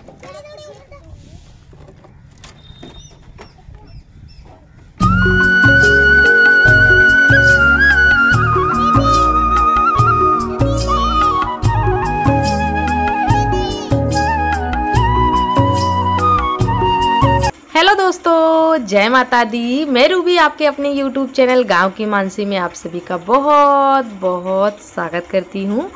Hello दोस्तों, जय माता दी। मैं रूबी आपके अपने YouTube चैनल गांव की मानसी में आप सभी का बहुत बहुत स्वागत करती हूं।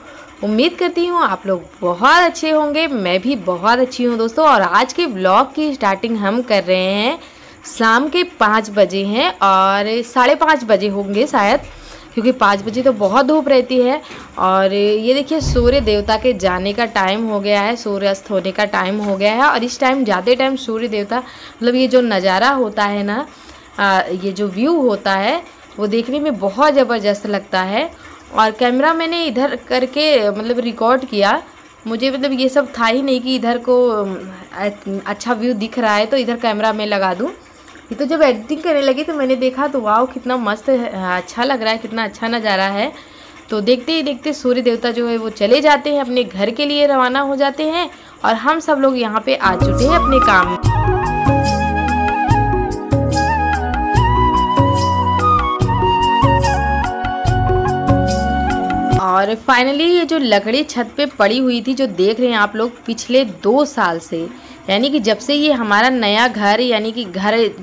उम्मीद करती हूं आप लोग बहुत अच्छे होंगे। मैं भी बहुत अच्छी हूं दोस्तों। और आज के ब्लॉग की स्टार्टिंग हम कर रहे हैं। शाम के 5 बजे हैं और 5:30 बजे होंगे शायद, क्योंकि 5 बजे तो बहुत धूप रहती है। और ये देखिए, सूर्य देवता के जाने का टाइम हो गया है, सूर्यास्त होने का टाइम हो गया है। और इस टाइम जाते टाइम सूर्य देवता मतलब ये जो नज़ारा होता है ना, ये जो व्यू होता है वो देखने में बहुत ज़बरदस्त लगता है। और कैमरा मैंने इधर करके मतलब रिकॉर्ड किया। मुझे मतलब ये सब था ही नहीं कि इधर को अच्छा व्यू दिख रहा है तो इधर कैमरा मैं लगा दूँ। ये तो जब एडिटिंग करने लगी तो मैंने देखा तो वाह, कितना मस्त अच्छा लग रहा है, कितना अच्छा नज़ारा है। तो देखते ही देखते सूर्य देवता जो है वो चले जाते हैं, अपने घर के लिए रवाना हो जाते हैं। और हम सब लोग यहाँ पे आ चुके हैं अपने काम में। और फाइनली ये जो लकड़ी छत पे पड़ी हुई थी, जो देख रहे हैं आप लोग, पिछले 2 साल से, यानी कि जब से ये हमारा नया घर, यानी कि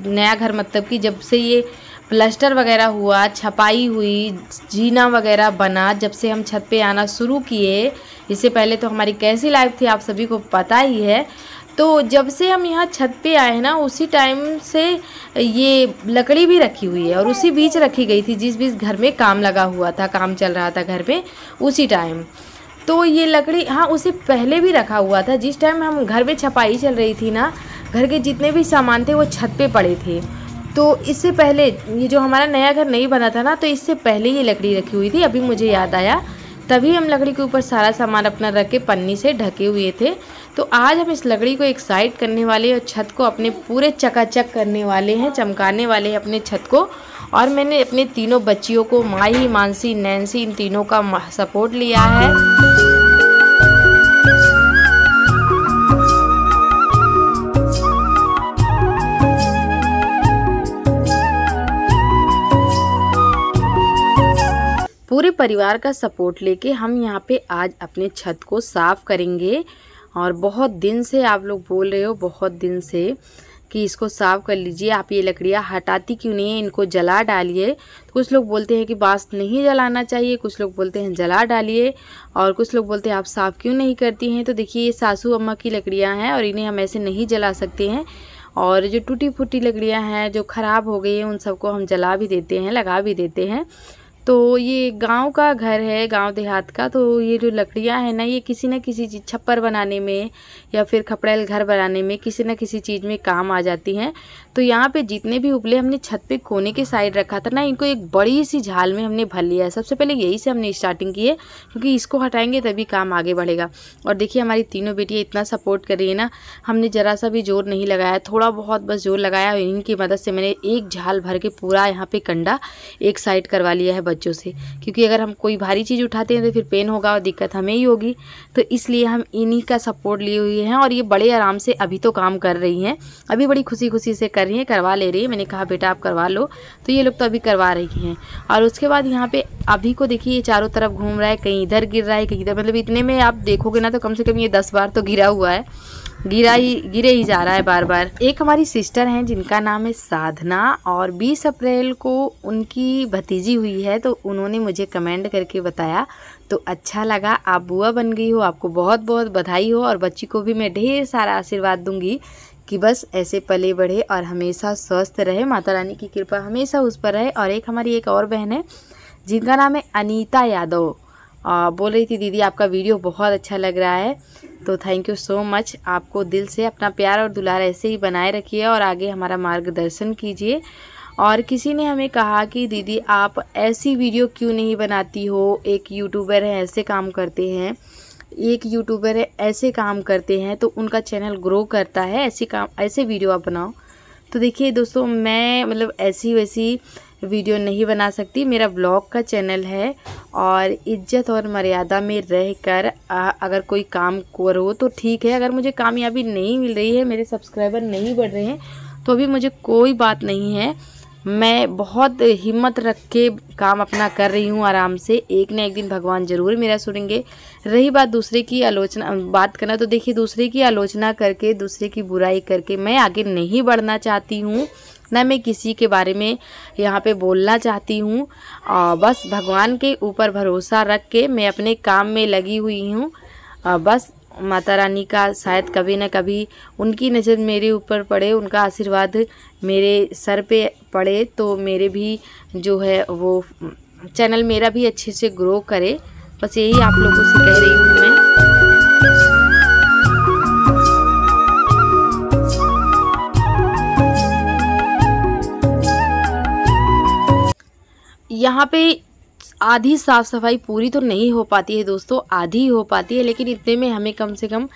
नया घर मतलब कि जब से ये प्लास्टर वगैरह हुआ, छपाई हुई, जीना वगैरह बना, जब से हम छत पे आना शुरू किए। इससे पहले तो हमारी कैसी लाइफ थी आप सभी को पता ही है। तो जब से हम यहाँ छत पे आए हैं ना, उसी टाइम से ये लकड़ी भी रखी हुई है और उसी बीच रखी गई थी जिस बीच घर में काम लगा हुआ था, काम चल रहा था घर में उसी टाइम। तो ये लकड़ी हाँ उसे पहले भी रखा हुआ था। जिस टाइम हम घर में छपाई चल रही थी ना, घर के जितने भी सामान थे वो छत पे पड़े थे। तो इससे पहले ये जो हमारा नया घर नहीं बना था ना, तो इससे पहले ये लकड़ी रखी हुई थी। अभी मुझे याद आया, तभी हम लकड़ी के ऊपर सारा सामान अपना रख के पन्नी से ढके हुए थे। तो आज हम इस लकड़ी को एक साइड करने वाले और छत को अपने पूरे चकाचक करने वाले हैं, चमकाने वाले हैं अपने छत को। और मैंने अपने तीनों बच्चियों को, माही, मानसी, नैन्सी, इन तीनों का सपोर्ट लिया है। पूरे परिवार का सपोर्ट लेके हम यहाँ पे आज अपने छत को साफ़ करेंगे। और बहुत दिन से आप लोग बोल रहे हो, बहुत दिन से, कि इसको साफ़ कर लीजिए, आप ये लकड़ियाँ हटाती क्यों नहीं है, इनको जला डालिए। तो कुछ लोग बोलते हैं कि बांस नहीं जलाना चाहिए, कुछ लोग बोलते हैं जला डालिए, और कुछ लोग बोलते हैं आप साफ़ क्यों नहीं करती हैं। तो देखिए, ये सासू अम्मा की लकड़ियाँ हैं और इन्हें हम ऐसे नहीं जला सकते हैं। और जो टूटी फूटी लकड़ियाँ हैं, जो ख़राब हो गई हैं, उन सबको हम जला भी देते हैं, लगा भी देते हैं। तो ये गांव का घर है, गांव देहात का। तो ये जो लकड़ियां हैं ना, ये किसी न किसी चीज़, छप्पर बनाने में या फिर खपड़ेल घर बनाने में, किसी न किसी चीज़ में काम आ जाती हैं। तो यहाँ पे जितने भी उपले हमने छत पे कोने के साइड रखा था ना, इनको एक बड़ी सी झाल में हमने भर लिया है। सबसे पहले यही से हमने स्टार्टिंग की है, क्योंकि इसको हटाएंगे तभी काम आगे बढ़ेगा। और देखिए, हमारी तीनों बेटियाँ इतना सपोर्ट कर रही है ना, हमने ज़रा सा भी जोर नहीं लगाया, थोड़ा बहुत बस जोर लगाया। और इनकी मदद से मैंने एक झाल भर के पूरा यहाँ पे कंडा एक साइड करवा लिया है बच्चों से, क्योंकि अगर हम कोई भारी चीज़ उठाते हैं तो फिर पेन होगा और दिक्कत हमें ही होगी। तो इसलिए हम इन्हीं का सपोर्ट लिए हुए हैं। और ये बड़े आराम से अभी तो काम कर रही हैं, अभी बड़ी खुशी खुशी से कर रही हैं, करवा ले रही है। मैंने कहा बेटा आप करवा लो, तो ये लोग तो अभी करवा रही हैं। और उसके बाद यहाँ पे अभी को देखिए, ये चारों तरफ घूम रहा है, कहीं इधर गिर रहा है, कहीं इधर, मतलब इतने में आप देखोगे ना तो कम से कम ये 10 बार तो गिरा हुआ है, गिरे ही जा रहा है बार बार। एक हमारी सिस्टर हैं जिनका नाम है साधना, और 20 अप्रैल को उनकी भतीजी हुई है। तो उन्होंने मुझे कमेंट करके बताया, तो अच्छा लगा, आप बुआ बन गई हो, आपको बहुत बहुत बधाई हो। और बच्ची को भी मैं ढेर सारा आशीर्वाद दूंगी कि बस ऐसे पले बढ़े और हमेशा स्वस्थ रहे, माता रानी की कृपा हमेशा उस पर रहे। और एक हमारी एक और बहन है जिनका नाम है अनीता यादव, बोल रही थी दीदी आपका वीडियो बहुत अच्छा लग रहा है। तो थैंक यू सो मच, आपको दिल से अपना प्यार और दुलार ऐसे ही बनाए रखिए और आगे हमारा मार्गदर्शन कीजिए। और किसी ने हमें कहा कि दीदी आप ऐसी वीडियो क्यों नहीं बनाती हो, एक यूट्यूबर है ऐसे काम करते हैं, एक यूट्यूबर है ऐसे काम करते हैं तो उनका चैनल ग्रो करता है, ऐसे वीडियो आप बनाओ। तो देखिए दोस्तों, मैं मतलब ऐसी वैसी वीडियो नहीं बना सकती। मेरा ब्लॉग का चैनल है और इज्जत और मर्यादा में रहकर अगर कोई काम करो तो ठीक है। अगर मुझे कामयाबी नहीं मिल रही है, मेरे सब्सक्राइबर नहीं बढ़ रहे हैं, तो भी मुझे कोई बात नहीं है। मैं बहुत हिम्मत रख के काम अपना कर रही हूँ आराम से। एक न एक दिन भगवान ज़रूर मेरा सुनेंगे। रही बात दूसरे की आलोचना बात करना, तो देखिए दूसरे की आलोचना करके, दूसरे की बुराई करके मैं आगे नहीं बढ़ना चाहती हूँ, ना मैं किसी के बारे में यहाँ पे बोलना चाहती हूँ। बस भगवान के ऊपर भरोसा रख के मैं अपने काम में लगी हुई हूँ। बस माता रानी का शायद कभी ना कभी उनकी नज़र मेरे ऊपर पड़े, उनका आशीर्वाद मेरे सर पे पड़े, तो मेरे भी जो है वो चैनल मेरा भी अच्छे से ग्रो करे। बस यही आप लोगों से कह रही हूँ मैं। यहाँ पे आधी साफ़ सफाई पूरी तो नहीं हो पाती है दोस्तों, आधी हो पाती है, लेकिन इतने में हमें कम से कम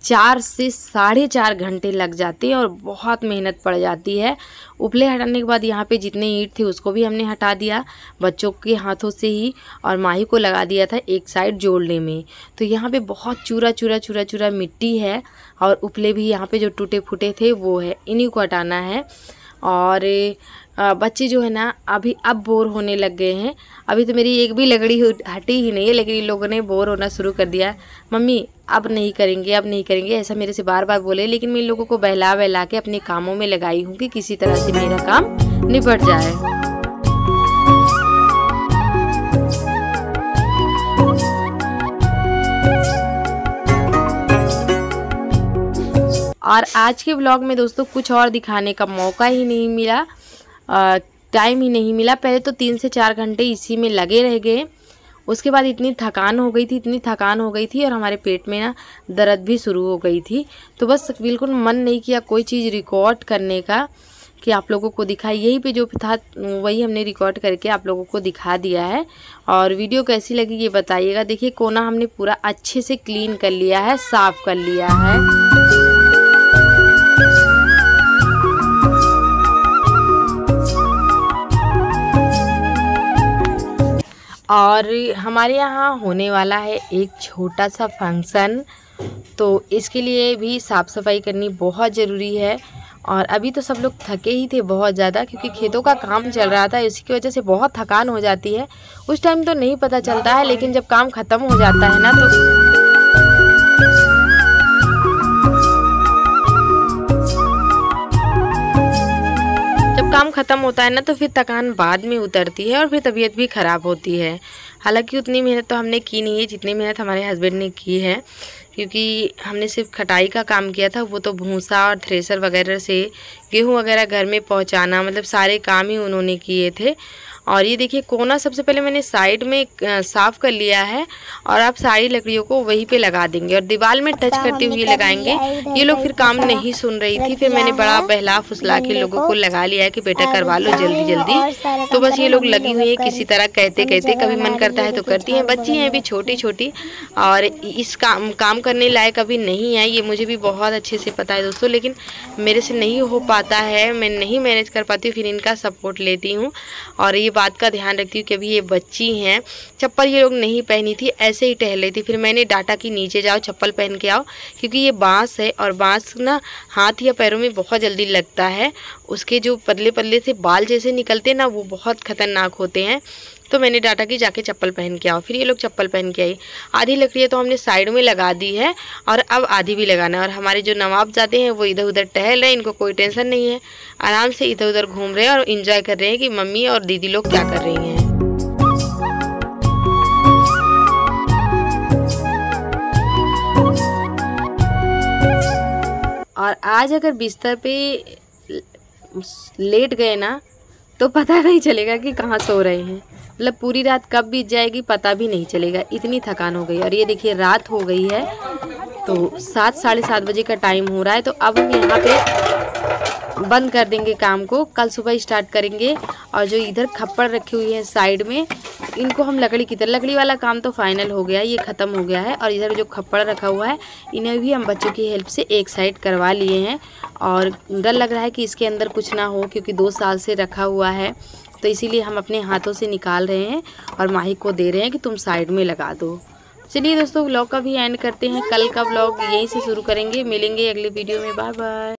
4 से 4.5 घंटे लग जाते हैं और बहुत मेहनत पड़ जाती है। उपले हटाने के बाद यहाँ पे जितने ईंट थे उसको भी हमने हटा दिया बच्चों के हाथों से ही, और माही को लगा दिया था एक साइड जोड़ने में। तो यहाँ पे बहुत चूरा मिट्टी है और उपले भी यहाँ पे जो टूटे फूटे थे वो है, इन्हीं को हटाना है। और बच्चे जो है ना अब बोर होने लग गए हैं। अभी तो मेरी एक भी लकड़ी हटी ही नहीं है, लेकिन इन लोगों ने बोर होना शुरू कर दिया। मम्मी अब नहीं करेंगे, अब नहीं करेंगे, ऐसा मेरे से बार बार बोले। लेकिन मैं इन लोगों को बहला के अपने कामों में लगाई हूँ कि किसी तरह से मेरा काम निपट जाए। और आज के ब्लॉग में दोस्तों कुछ और दिखाने का मौका ही नहीं मिला, टाइम ही नहीं मिला। पहले तो 3 से 4 घंटे इसी में लगे रह गए। उसके बाद इतनी थकान हो गई थी और हमारे पेट में ना दर्द भी शुरू हो गई थी। तो बस बिल्कुल मन नहीं किया कोई चीज़ रिकॉर्ड करने का कि आप लोगों को दिखाई। यहीं पे जो था वही हमने रिकॉर्ड करके आप लोगों को दिखा दिया है। और वीडियो कैसी लगी ये बताइएगा। देखिए कोना हमने पूरा अच्छे से क्लीन कर लिया है, साफ़ कर लिया है। और हमारे यहाँ होने वाला है एक छोटा सा फंक्शन, तो इसके लिए भी साफ़ सफाई करनी बहुत ज़रूरी है। और अभी तो सब लोग थके ही थे बहुत ज़्यादा, क्योंकि खेतों का काम चल रहा था, इसकी वजह से बहुत थकान हो जाती है। उस टाइम तो नहीं पता चलता है, लेकिन जब काम ख़त्म हो जाता है ना काम ख़त्म होता है ना तो फिर थकान बाद में उतरती है और फिर तबीयत भी ख़राब होती है। हालांकि उतनी मेहनत तो हमने की नहीं है जितनी मेहनत हमारे हस्बैंड ने की है, क्योंकि हमने सिर्फ खटाई का काम किया था। वो तो भूसा और थ्रेसर वगैरह से गेहूं वगैरह घर में पहुंचाना, मतलब सारे काम ही उन्होंने किए थे। और ये देखिए कोना सबसे पहले मैंने साइड में साफ़ कर लिया है और आप सारी लकड़ियों को वहीं पे लगा देंगे और दीवार में टच करते हुए लगाएंगे। ये लोग फिर काम नहीं सुन रही थी, फिर मैंने बड़ा बहला फुसला के लोगों को लगा लिया है कि बेटा करवा लो जल्दी जल्दी। तो बस ये लोग लगी हुई है किसी तरह कहते कहते, कभी मन करता है तो करती हैं। बच्ची हैं अभी छोटी छोटी और इस काम करने लायक अभी नहीं है, ये मुझे भी बहुत अच्छे से पता है दोस्तों, लेकिन मेरे से नहीं हो पाता है, मैं नहीं मैनेज कर पाती हूँ, फिर इनका सपोर्ट लेती हूँ। और ये बात का ध्यान रखती हूँ कि अभी ये बच्ची हैं, चप्पल ये लोग नहीं पहनी थी, ऐसे ही टहल रही थी। फिर मैंने डांटा कि नीचे जाओ चप्पल पहन के आओ, क्योंकि ये बांस है और बांस ना हाथ या पैरों में बहुत जल्दी लगता है। उसके जो पतले पतले से बाल जैसे निकलते हैं ना, वो बहुत खतरनाक होते हैं। तो मैंने डांटा कि जाके चप्पल पहन के आओ, फिर ये लोग चप्पल पहन के आई। आधी लकड़ियाँ तो हमने साइड में लगा दी है और अब आधी भी लगाना है। और हमारे जो नवाबजादे हैं वो इधर उधर टहल रहे हैं, इनको कोई टेंशन नहीं है, आराम से इधर उधर घूम रहे हैं और इंजॉय कर रहे हैं कि मम्मी और दीदी लोग क्या कर रही हैं। और आज अगर बिस्तर पे लेट गए ना तो पता नहीं चलेगा कि कहाँ सो रहे हैं, मतलब पूरी रात कब बीत जाएगी पता भी नहीं चलेगा, इतनी थकान हो गई। और ये देखिए रात हो गई है, तो 7 साढ़े 7 बजे का टाइम हो रहा है। तो अब हम यहाँ पे बंद कर देंगे काम को, कल सुबह स्टार्ट करेंगे। और जो इधर खप्पड़ रखी हुई है साइड में, इनको हम लकड़ी वाला काम तो फाइनल हो गया है, ये ख़त्म हो गया है। और इधर जो खप्पड़ रखा हुआ है इन्हें भी हम बच्चों की हेल्प से एक साइड करवा लिए हैं। और डर लग रहा है कि इसके अंदर कुछ ना हो, क्योंकि 2 साल से रखा हुआ है तो इसीलिए हम अपने हाथों से निकाल रहे हैं और माही को दे रहे हैं कि तुम साइड में लगा दो। चलिए दोस्तों, व्लॉग का भी एंड करते हैं। कल का व्लॉग यहीं से शुरू करेंगे। मिलेंगे अगले वीडियो में। Bye bye.